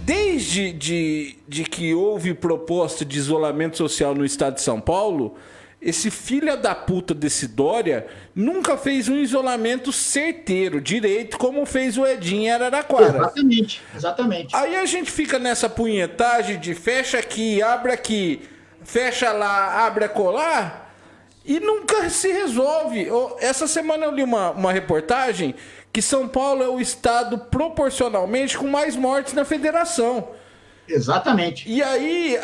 Desde que houve proposta de isolamento social no estado de São Paulo, esse filho da puta desse Dória nunca fez um isolamento certeiro, direito, como fez o Edinho em Araraquara. Exatamente, exatamente. Aí a gente fica nessa punhetagem de fecha aqui, fecha lá, abre acolá, e nunca se resolve. Essa semana eu li uma reportagem que São Paulo é o estado proporcionalmente com mais mortes na federação. Exatamente. E aí,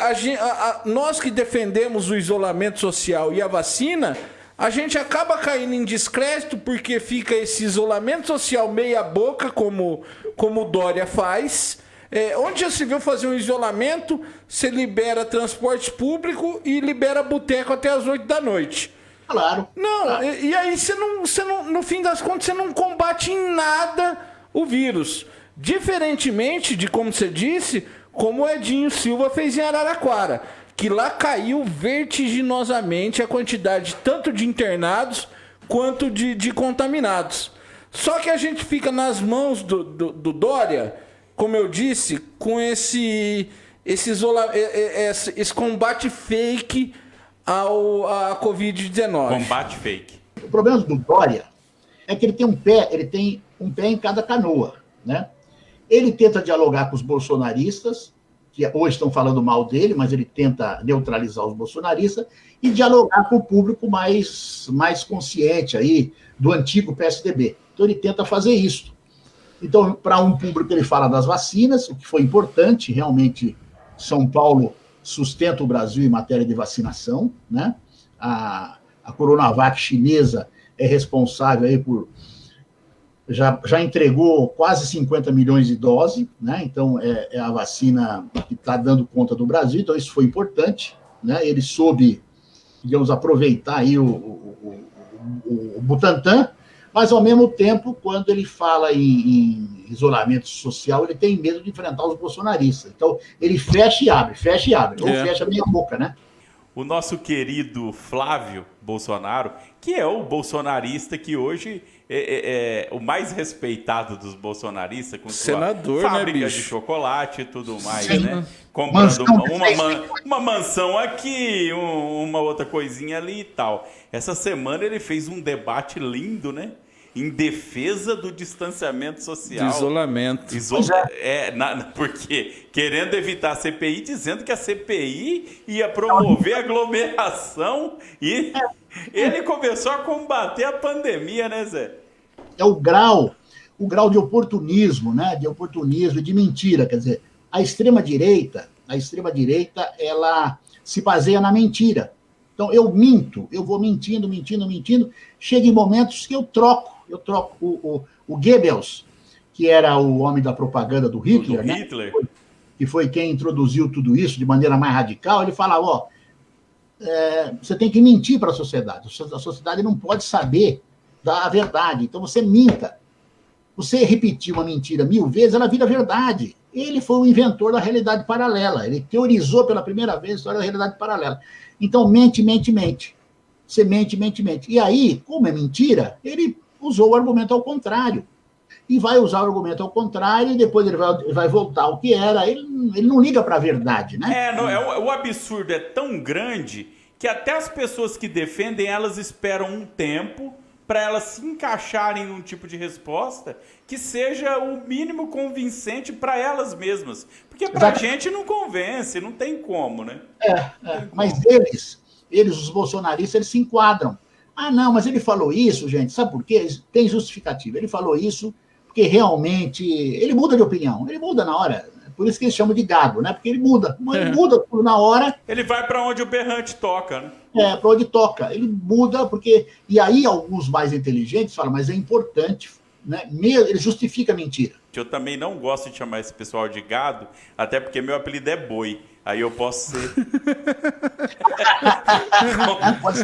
nós que defendemos o isolamento social e a vacina, a gente acaba caindo em descrédito porque fica esse isolamento social meia boca, como o Dória faz. Onde já se viu fazer um isolamento, você libera transporte público e libera boteco até as 8 da noite. Claro. Não, claro. E aí você não, no fim das contas, você não combate em nada o vírus. Diferentemente de, como você disse, como o Edinho Silva fez em Araraquara, que lá caiu vertiginosamente a quantidade tanto de internados quanto de contaminados. Só que a gente fica nas mãos do Dória, como eu disse, com esse combate fake à Covid-19. Combate fake. O problema do Dória é que ele tem um pé em cada canoa, né? Ele tenta dialogar com os bolsonaristas, que hoje estão falando mal dele, mas ele tenta neutralizar os bolsonaristas e dialogar com o público mais consciente aí do antigo PSDB. Então ele tenta fazer isso. Então, para um público, ele fala das vacinas, o que foi importante, realmente, São Paulo sustenta o Brasil em matéria de vacinação, né? A Coronavac chinesa é responsável aí por... Já entregou quase 50 milhões de doses, né? Então é a vacina que está dando conta do Brasil, então isso foi importante, né? Ele soube, digamos, aproveitar aí o Butantan, mas ao mesmo tempo, quando ele fala em isolamento social, ele tem medo de enfrentar os bolsonaristas. Então ele fecha e abre, ou fecha meia boca, né? O nosso querido Flávio Bolsonaro, que é o bolsonarista que hoje é o mais respeitado dos bolsonaristas, com senador, sua fábrica, né, de chocolate e tudo mais, Sim. né? Comprando uma mansão aqui, uma outra coisinha ali e tal. Essa semana ele fez um debate lindo, né? Em defesa do distanciamento social. De isolamento. Porque querendo evitar a CPI, dizendo que a CPI ia promover aglomeração e ele começou a combater a pandemia, né, Zé? É o grau de oportunismo, né? De oportunismo, de mentira. Quer dizer, a extrema-direita, ela se baseia na mentira. Então, eu vou mentindo. Chega em momentos que eu troco o Goebbels, que era o homem da propaganda do Hitler, né? Que foi quem introduziu tudo isso de maneira mais radical. Ele falava, você tem que mentir para a sociedade. A sociedade não pode saber da verdade. Então, você minta. Você repetir uma mentira 1000 vezes, ela vira verdade. Ele foi o inventor da realidade paralela. Ele teorizou pela primeira vez a história da realidade paralela. Então, mente. Você mente. E aí, como é mentira, ele usou o argumento ao contrário. E vai usar o argumento ao contrário, e depois ele vai voltar ao que era. Ele não liga para a verdade, né? O absurdo é tão grande que até as pessoas que defendem, elas esperam um tempo para elas se encaixarem num tipo de resposta que seja o mínimo convincente para elas mesmas. Porque para a gente não convence, não tem como, né? Mas eles, os bolsonaristas, eles se enquadram. Ah, não, mas ele falou isso, gente, sabe por quê? Tem justificativa. Ele falou isso porque realmente ele muda de opinião, ele muda na hora. Por isso que eles chamam de gado, né? Porque ele muda tudo na hora. Ele vai para onde o berrante toca, né? Para onde toca. Ele muda porque... E aí alguns mais inteligentes falam, mas é importante, né? Ele justifica a mentira. Eu também não gosto de chamar esse pessoal de gado, até porque meu apelido é boi. Aí eu posso ser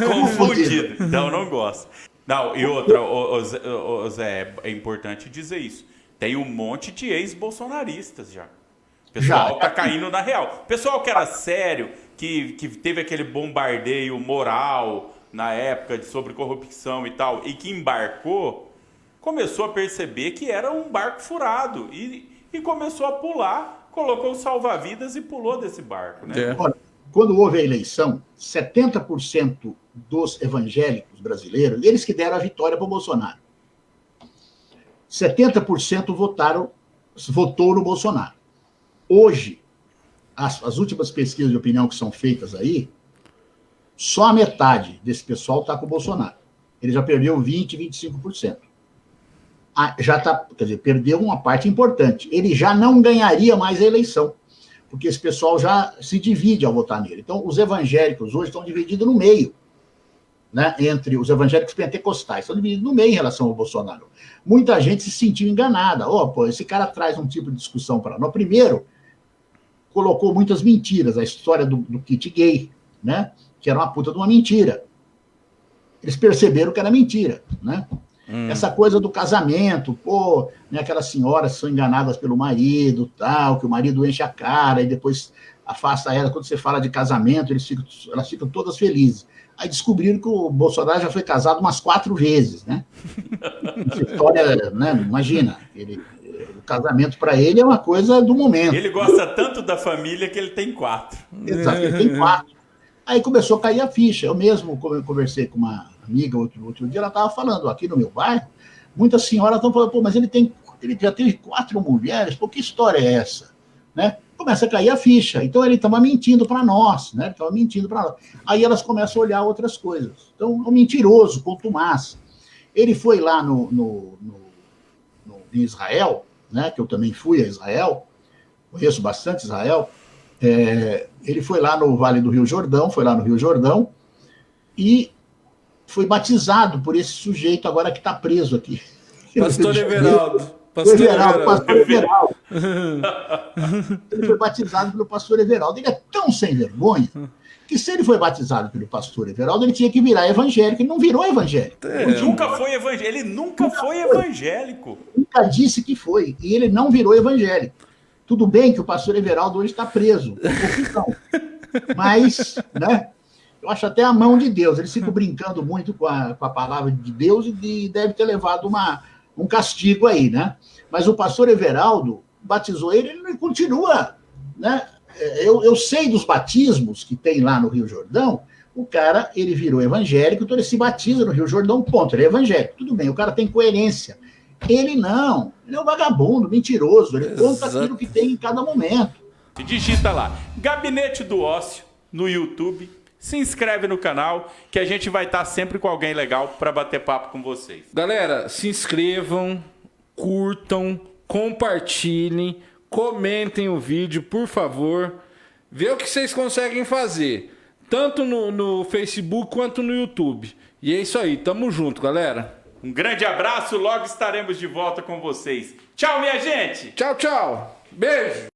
confundido. Então eu não gosto. Não, e outra, Zé, é importante dizer isso. Tem um monte de ex-bolsonaristas já. O pessoal tá caindo na real. O pessoal que era sério, que teve aquele bombardeio moral na época sobre corrupção e tal, e que embarcou, começou a perceber que era um barco furado. E e começou a pular, colocou o salva-vidas e pulou desse barco, né? É. Olha, quando houve a eleição, 70% dos evangélicos brasileiros, eles que deram a vitória para o Bolsonaro. 70% votou no Bolsonaro. Hoje, as últimas pesquisas de opinião que são feitas aí, só a metade desse pessoal está com o Bolsonaro. Ele já perdeu 20%, 25%. Já tá, quer dizer, perdeu uma parte importante. Ele já não ganharia mais a eleição, porque esse pessoal já se divide ao votar nele. Então, os evangélicos hoje estão divididos no meio, né, entre os evangélicos pentecostais, estão divididos no meio em relação ao Bolsonaro. Muita gente se sentiu enganada. Pô, esse cara traz um tipo de discussão para nós. Primeiro, colocou muitas mentiras, a história do kit gay, né, que era uma puta de uma mentira. Eles perceberam que era mentira, né? Essa coisa do casamento, pô, né, aquelas senhoras são enganadas pelo marido, tal, que o marido enche a cara e depois afasta ela. Quando você fala de casamento, elas ficam todas felizes. Aí descobriram que o Bolsonaro já foi casado umas 4 vezes, né? Essa história, né, imagina, o casamento para ele é uma coisa do momento. Ele gosta tanto da família que ele tem 4. Exato, ele tem 4. Aí começou a cair a ficha. Eu mesmo conversei com uma amiga outro dia, ela estava falando, aqui no meu bairro, muitas senhoras estão falando, pô, mas ele já teve 4 mulheres, pô, que história é essa? Né? Começa a cair a ficha. Então ele estava mentindo para nós, né? Ele estava mentindo para nós. Aí elas começam a olhar outras coisas. Então, é um mentiroso, contumaz. Ele foi lá em Israel, né? Que eu também fui a Israel, conheço bastante Israel. Ele foi lá no Vale do Rio Jordão, e foi batizado por esse sujeito agora que está preso aqui. Pastor Everaldo. Pastor Everaldo. Ele foi batizado pelo pastor Everaldo. Ele é tão sem vergonha que se ele foi batizado pelo pastor Everaldo, ele tinha que virar evangélico. Ele não virou evangélico. Ele nunca foi evangélico. Ele nunca foi evangélico. Nunca disse que foi. E ele não virou evangélico. Tudo bem que o pastor Everaldo hoje está preso, mas, né, eu acho até a mão de Deus. Eles ficam brincando muito com a palavra de Deus e deve ter levado um castigo aí, né? Mas o pastor Everaldo batizou ele continua, né? Eu sei dos batismos que tem lá no Rio Jordão. O cara, ele virou evangélico, então ele se batiza no Rio Jordão, ponto. Ele é evangélico, tudo bem, o cara tem coerência. Ele não, ele é um vagabundo, mentiroso, ele conta aquilo que tem em cada momento. Digita lá, Gabinete do Ócio, no YouTube, se inscreve no canal, que a gente vai estar sempre com alguém legal para bater papo com vocês. Galera, se inscrevam, curtam, compartilhem, comentem o vídeo, por favor. Vê o que vocês conseguem fazer, tanto no Facebook quanto no YouTube. E é isso aí, tamo junto, galera. Um grande abraço, logo estaremos de volta com vocês. Tchau, minha gente! Tchau, tchau. Beijo.